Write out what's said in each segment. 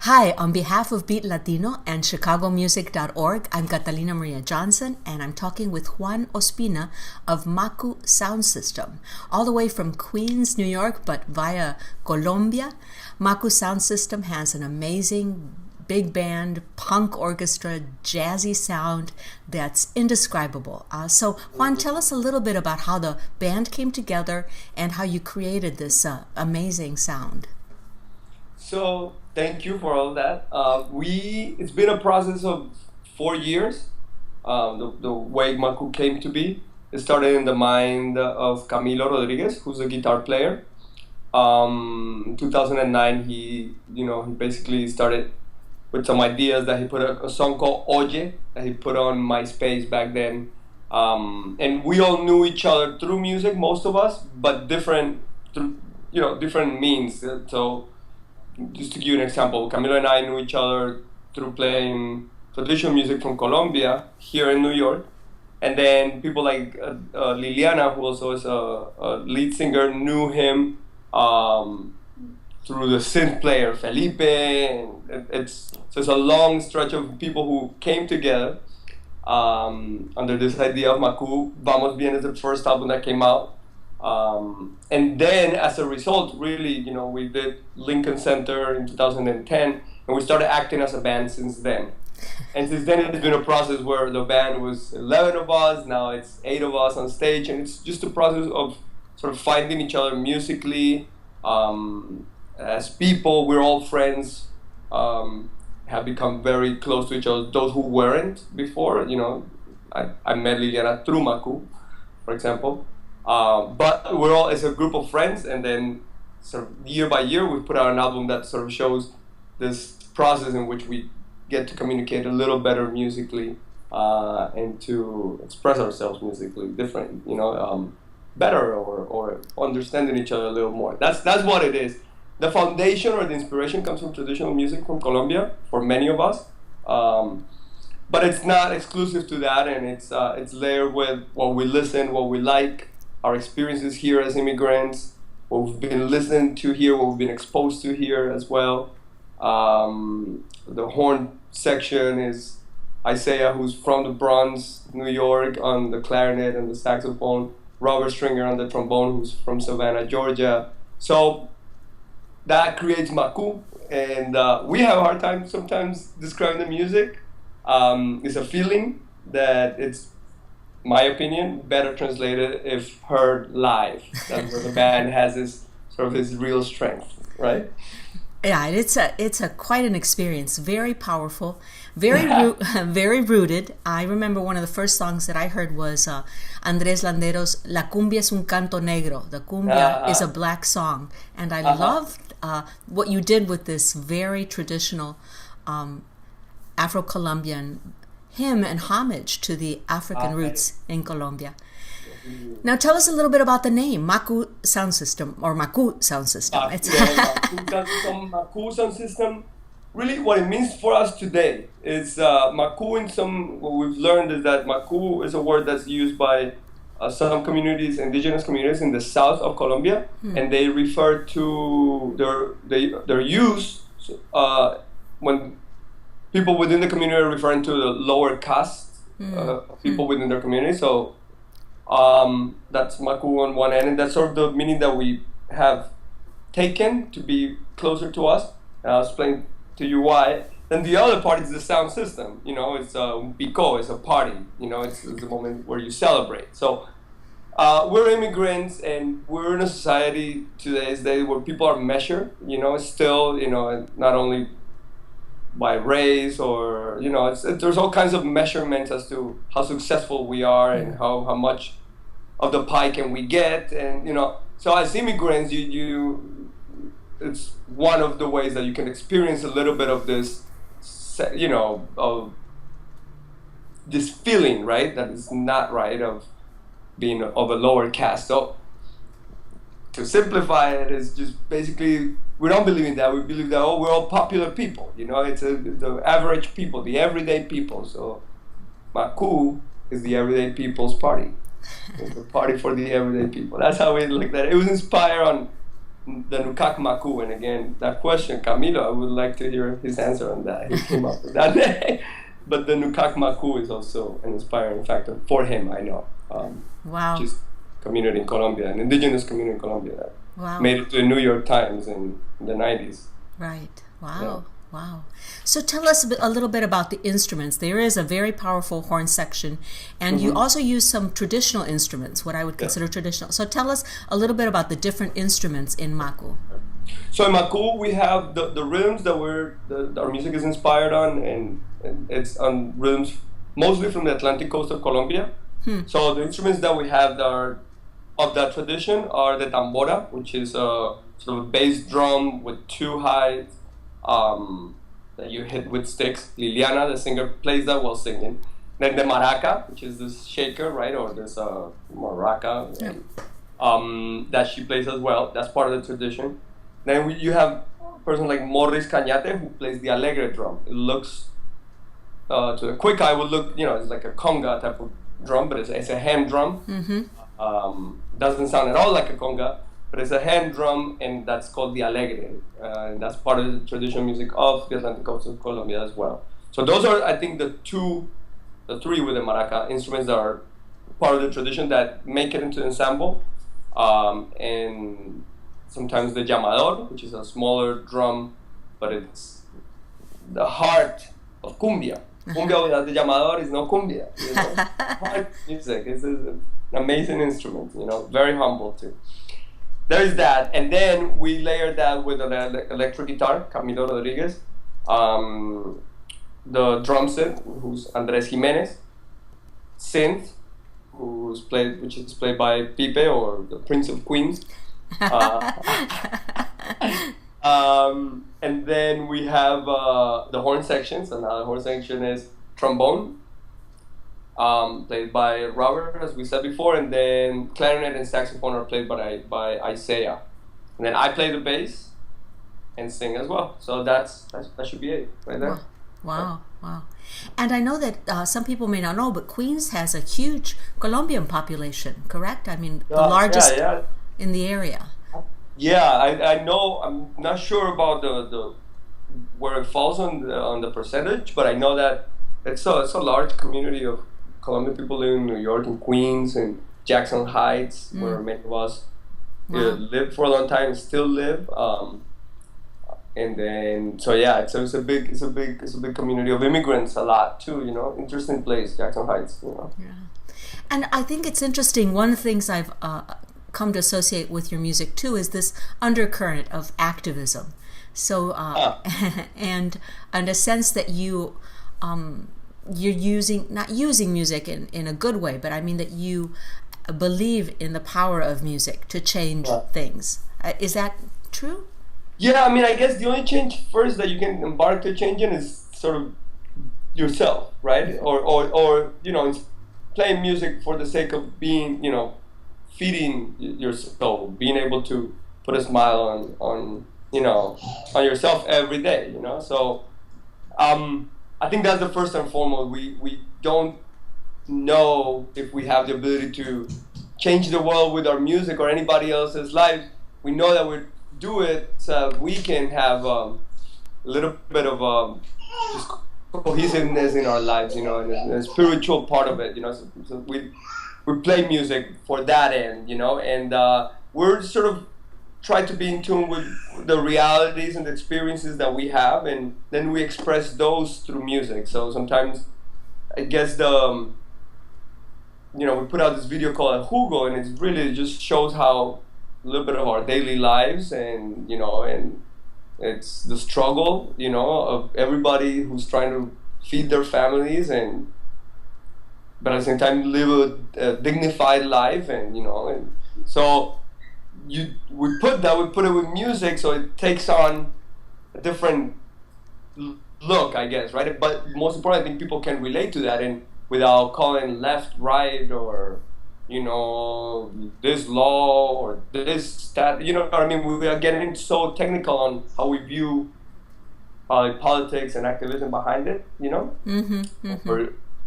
Hi, on behalf of Beat Latino and ChicagoMusic.org, I'm Catalina Maria Johnson, and I'm talking with Juan Ospina of M.A.K.U Sound System, all the way from Queens, New York, but via Colombia. M.A.K.U Sound System has an amazing big band, punk orchestra, jazzy sound that's indescribable. So, Juan, tell us a little bit about how the band came together and how you created this amazing sound. So thank you for all that. It's been a process of 4 years. The way M.A.K.U came to be. It started in the mind of Camilo Rodriguez, who's a guitar player. 2009, he basically started with some ideas that he put a song called Oye that he put on MySpace back then. And we all knew each other through music, most of us, but different means. So just to give you an example, Camilo and I knew each other through playing traditional music from Colombia here in New York. And then people like Liliana, who also is a lead singer, knew him through the synth player Felipe. And it's a long stretch of people who came together under this idea of M.A.K.U. Vamos Bien is the first album that came out. And then, as a result, really, we did Lincoln Center in 2010, and we started acting as a band since then. And since then, it's been a process where the band was 11 of us, now it's 8 of us on stage, and it's just a process of sort of finding each other musically. As people, we're all friends, have become very close to each other. Those who weren't before, I met Liliana through M.A.K.U, for example. But we're all as a group of friends, and then sort of year by year we put out an album that sort of shows this process in which we get to communicate a little better musically and to express ourselves musically better or understanding each other a little more. That's what it is. The foundation or the inspiration comes from traditional music from Colombia for many of us. But it's not exclusive to that, and it's layered with what we listen, what we like, our experiences here as immigrants, what we've been listening to here, what we've been exposed to here as well. The horn section is Isaiah, who's from the Bronx, New York, on the clarinet and the saxophone. Robert Stringer on the trombone, who's from Savannah, Georgia. So that creates M.A.K.U, and we have a hard time sometimes describing the music. It's a feeling that it's, my opinion, better translated if heard live. That's where the band has his real strength, right? Yeah, it's a quite an experience. Very powerful, very very rooted. I remember one of the first songs that I heard was Andrés Landero's "La cumbia es un canto negro." The cumbia is a black song, and I loved what you did with this very traditional Afro-Colombian hymn and homage to the African roots in Colombia. Now tell us a little bit about the name, M.A.K.U Sound System, or M.A.K.U Sound System. M.A.K.U Sound System, really what it means for us today is M.A.K.U what we've learned is that M.A.K.U is a word that's used by some communities, indigenous communities in the south of Colombia, and they refer to their use when people within the community are referring to the lower caste people within their community. So that's M.A.K.U on one end, and that's sort of the meaning that we have taken to be closer to us. I'll explain to you why. Then the other part is the sound system. It's Pico, it's a party. It's the moment where you celebrate. So we're immigrants, and we're in a society today's day where people are measured. Still, not only by race or there's all kinds of measurements as to how successful we are and how much of the pie can we get, and so as immigrants it's one of the ways that you can experience a little bit of this of this feeling, right, that is not right, of being of a lower caste. So to simplify it, is just basically we don't believe in that. We believe that we're all popular people. It's the average people, the everyday people. So M.A.K.U is the everyday people's party. It's a party for the everyday people. That's how we looked at it. It was inspired on the M.A.K.U. And again, that question, Camilo, I would like to hear his answer on that. He came up with that name. But the M.A.K.U. is also an inspiring factor for him, I know. Wow. Which is community in Colombia, an indigenous community in Colombia that Wow. made it to the New York Times in the 90s. Right. Wow. Yeah. Wow. So tell us a little bit about the instruments. There is a very powerful horn section, and you also use some traditional instruments, what I would consider traditional. So tell us a little bit about the different instruments in M.A.K.U. So in M.A.K.U. we have the rhythms that our music is inspired on, and it's on rhythms mostly from the Atlantic coast of Colombia. So the instruments that we have that are of that tradition are the tambora, which is a sort of a bass drum with two highs that you hit with sticks. Liliana, the singer, plays that while singing. Then the maraca, which is this shaker, right, or this maraca, that she plays as well. That's part of the tradition. Then you have a person like Morris Cañate who plays the alegre drum. It looks, to the quick eye, would look, it's like a conga type of drum, but it's a hand drum. Doesn't sound at all like a conga, but it's a hand drum, and that's called the alegre. And that's part of the traditional music of the Atlantic coast of Colombia as well. So those are, I think, the three with the maraca instruments that are part of the tradition that make it into the ensemble. And sometimes the llamador, which is a smaller drum, but it's the heart of cumbia. Cumbia without the llamador is no cumbia. Heart music. It's an amazing instrument, very humble too. There is that, and then we layer that with an electric guitar, Camilo Rodriguez, the drum set, who's Andres Jimenez, synth, which is played by Pipe, or the Prince of Queens. And then we have the horn sections, and the horn section is trombone, played by Robert, as we said before, and then clarinet and saxophone are played by Isaiah. And then I play the bass and sing as well. So that should be it right there. Wow. And I know that some people may not know, but Queens has a huge Colombian population, correct? I mean, the largest in the area. Yeah, I know. I'm not sure about the where it falls on the percentage, but I know that it's a large community of Colombian people live in New York and Queens and Jackson Heights, where many of us lived for a long time and still live. And then, so yeah, it's a big community of immigrants, a lot too. Interesting place, Jackson Heights. Yeah, and I think it's interesting. One of the things I've come to associate with your music too is this undercurrent of activism. So, and a sense that you're not using music in a good way, but I mean that you believe in the power of music to change things. Is that true? Yeah, I mean, I guess the only change first that you can embark to changing is sort of yourself, right? Or it's playing music for the sake of being, feeding your soul, being able to put a smile on yourself every day, So, I think that's the first and foremost. We don't know if we have the ability to change the world with our music or anybody else's life. We know that we do it so we can have a little bit of just cohesiveness in our lives, and a spiritual part of it, So we play music for that end, and we're sort of try to be in tune with the realities and the experiences that we have, and then we express those through music. So sometimes, I guess we put out this video called Jugo, and it really just shows how a little bit of our daily lives, and and it's the struggle, of everybody who's trying to feed their families, but at the same time live a dignified life, and so. We put it with music, so it takes on a different look, I guess, right? But most importantly, I think people can relate to that, and without calling left, right, or this law or this stat. You know what I mean? We are getting so technical on how we view politics and activism behind it. Or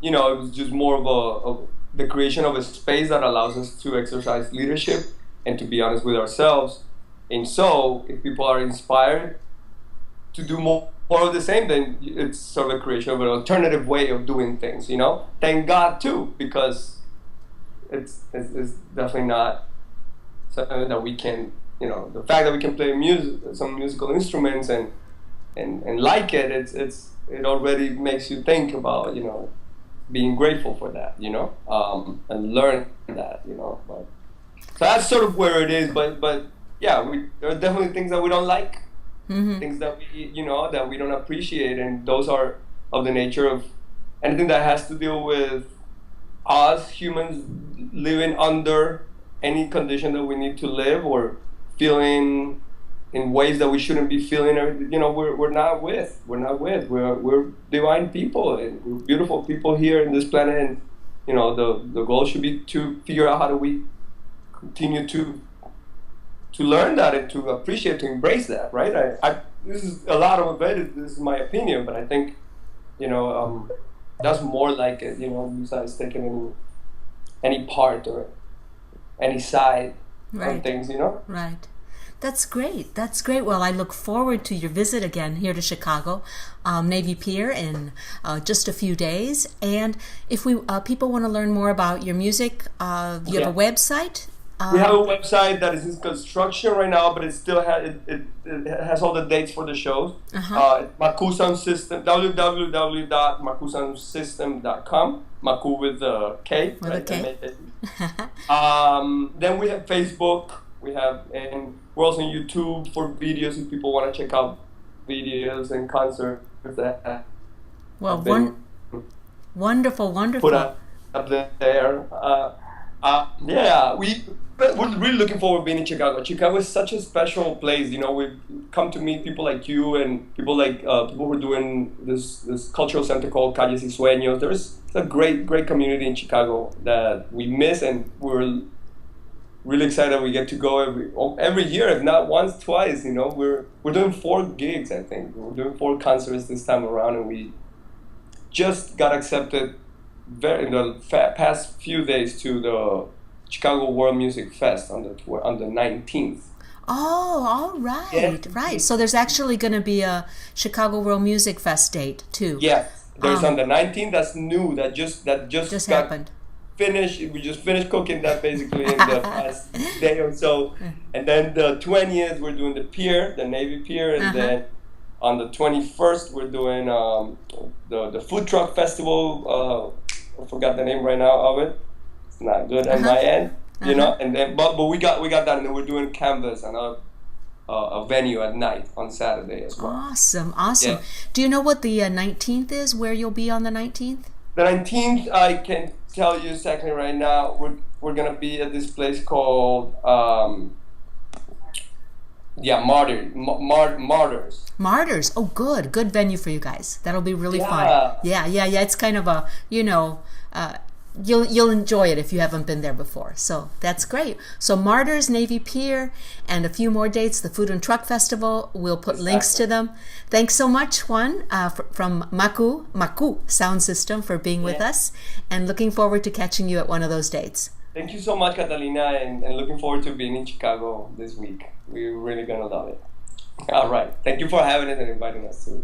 it was just more of the creation of a space that allows us to exercise leadership and to be honest with ourselves, And so, if people are inspired to do more of the same, then it's sort of a creation of an alternative way of doing things, you know? Thank God, too, because it's definitely not something that we can, you know, the fact that we can play some musical instruments and like it, it already makes you think about, you know, being grateful for that, you know, and learn that, you know. But, so that's sort of where it is, but yeah, there are definitely things that we don't like, things that we, you know, that we don't appreciate, and those are of the nature of anything that has to deal with us humans living under any condition that we need to live, or feeling in ways that we shouldn't be feeling. You know, we're not with. We're divine people, and we're beautiful people here in this planet. And you know, the goal should be to figure out how do we continue to learn that and to appreciate, to embrace that. Right? This is a lot of it. This is my opinion, but I think, you know, that's more like it. You know, besides taking any part or any side on things. You know. Right. That's great. That's great. Well, I look forward to your visit again here to Chicago, Navy Pier, in just a few days. And if people want to learn more about your music, you have a website? We have a website that is in construction right now, but it still it has all the dates for the shows. M.A.K.U Sound System, www.M.A.K.USoundSystem.com. M.A.K.U with a K. With a K. Then we have Facebook. We have, and we're also on YouTube for videos if people want to check out videos and concerts that. Well, wonderful. Put up there. Yeah, we're really looking forward to being in Chicago. Chicago is such a special place. You know, we've come to meet people like you and people like people who are doing this cultural center called Calles y Sueños. There's a great community in Chicago that we miss, and we're really excited we get to go every year, if not once, twice. You know, we're doing 4 gigs. I think we're doing 4 concerts this time around, and we just got accepted in the past few days to the Chicago World Music Fest on the 19th. Oh, all right, right. So there's actually going to be a Chicago World Music Fest date too. Yeah, there's on the 19th. That's new. That just got happened. Finished. We just finished cooking that basically in the past day or so. And then the 20th we're doing the pier, the Navy Pier, and then on the 21st we're doing the food truck festival. I forgot the name right now of it. It's not good on my end, you know. And then but we got that, and then we're doing Canvas and a venue at night on Saturday as well. Awesome. Yeah. Do you know what the 19th is? Where you'll be on the 19th? The 19th, I can tell you exactly right now. We're gonna be at this place called Martyrs. Martyrs. Oh, good venue for you guys. That'll be really fun. Yeah. It's kind of a, you know, you'll enjoy it if you haven't been there before. So that's great. So Martyrs, Navy Pier, and a few more dates. The Food and Truck Festival. We'll put links to them. Thanks so much, Juan, from M.A.K.U Sound System, for being with us, and looking forward to catching you at one of those dates. Thank you so much, Catalina, and looking forward to being in Chicago this week. We're really gonna love it. All right. Thank you for having us and inviting us too.